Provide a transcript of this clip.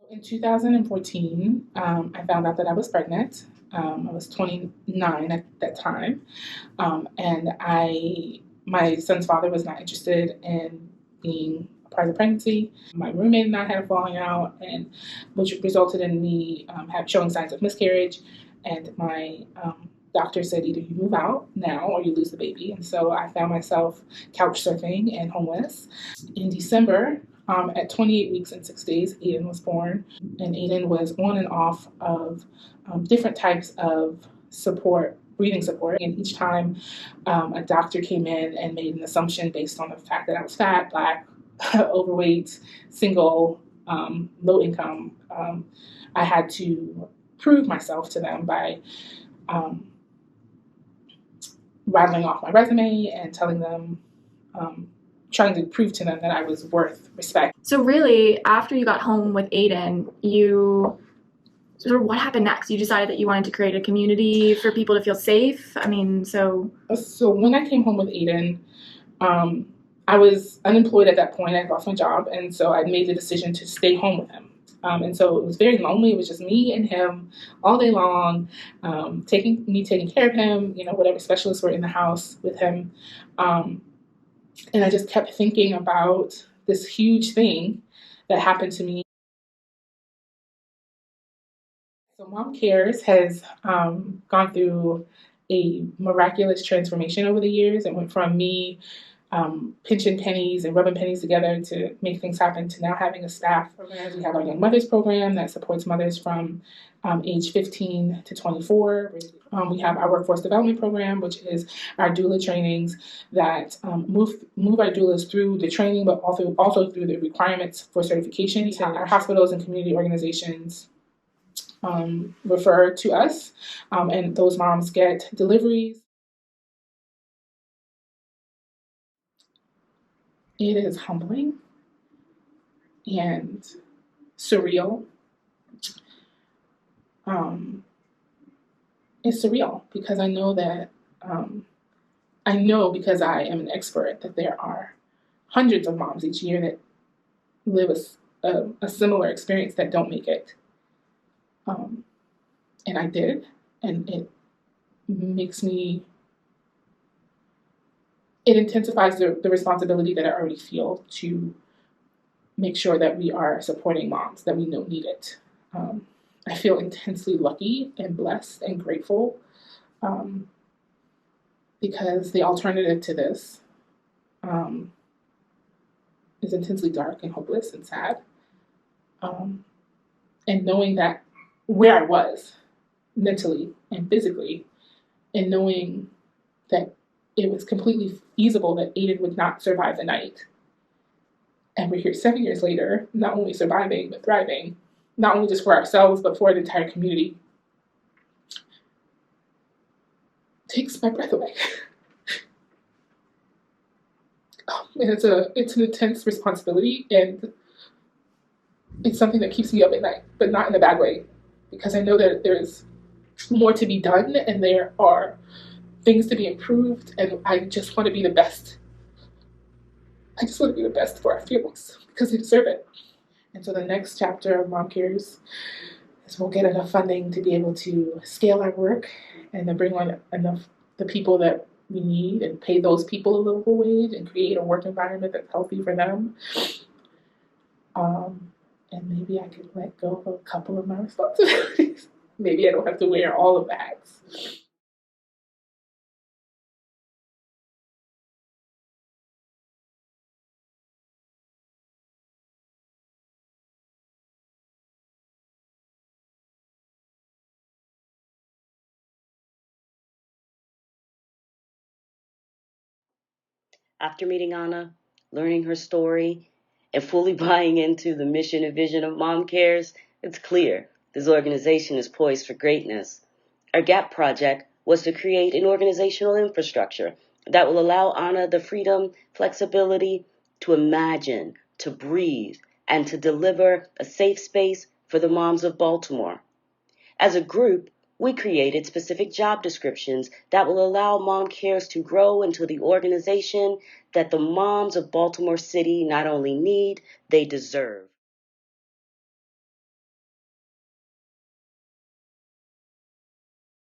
In 2014, I found out that I was pregnant. I was 29 at that time, and my son's father was not interested in being a part of the pregnancy. My roommate and I had a falling out, and which resulted in me showing signs of miscarriage. And my doctor said either you move out now or you lose the baby. And so I found myself couch surfing and homeless. In December, at 28 weeks and 6 days, Aiden was born, and Aiden was on and off of different types of support, breathing support. And each time a doctor came in and made an assumption based on the fact that I was fat, black, overweight, single, low income, I had to prove myself to them by rattling off my resume and telling them, trying to prove to them that I was worth respect. So really, after you got home with Aiden, you sort of, what happened next? You decided that you wanted to create a community for people to feel safe. I mean, so when I came home with Aiden, I was unemployed at that point. I lost my job, and so I made the decision to stay home with him. And so it was very lonely. It was just me and him all day long, taking care of him. Whatever specialists were in the house with him. And I just kept thinking about this huge thing that happened to me. So MomCARES has gone through a miraculous transformation over the years. It went from me pinching pennies and rubbing pennies together to make things happen to now having a staff program. We have our Young Mothers program that supports mothers from age 15 to 24. We have our Workforce Development program, which is our doula trainings that move our doulas through the training, but also through the requirements for certification. Our hospitals and community organizations refer to us, and those moms get deliveries. It is humbling and surreal. It's surreal because I know that because I am an expert that there are hundreds of moms each year that live a similar experience that don't make it. And I did, and it intensifies the responsibility that I already feel to make sure that we are supporting moms that we know need it. I feel intensely lucky and blessed and grateful because the alternative to this is intensely dark and hopeless and sad. And knowing that where I was mentally and physically, and knowing that it was completely feasible that Aiden would not survive the night. And we're here 7 years later, not only surviving, but thriving, not only just for ourselves, but for the entire community. Takes my breath away. And it's an intense responsibility, and it's something that keeps me up at night, but not in a bad way, because I know that there's more to be done, and there are things to be improved, and I just want to be the best. I just want to be the best for our families because they deserve it. And so the next chapter of MomCARES is we'll get enough funding to be able to scale our work and then bring on enough the people that we need and pay those people a livable wage and create a work environment that's healthy for them. And maybe I could let go of a couple of my responsibilities. Maybe I don't have to wear all of the hats. After meeting Anna, learning her story, and fully buying into the mission and vision of MomCARES, it's clear this organization is poised for greatness. Our GAP project was to create an organizational infrastructure that will allow Anna the freedom, flexibility to imagine, to breathe, and to deliver a safe space for the moms of Baltimore. As a group, we created specific job descriptions that will allow MomCARES to grow into the organization that the moms of Baltimore City not only need, they deserve.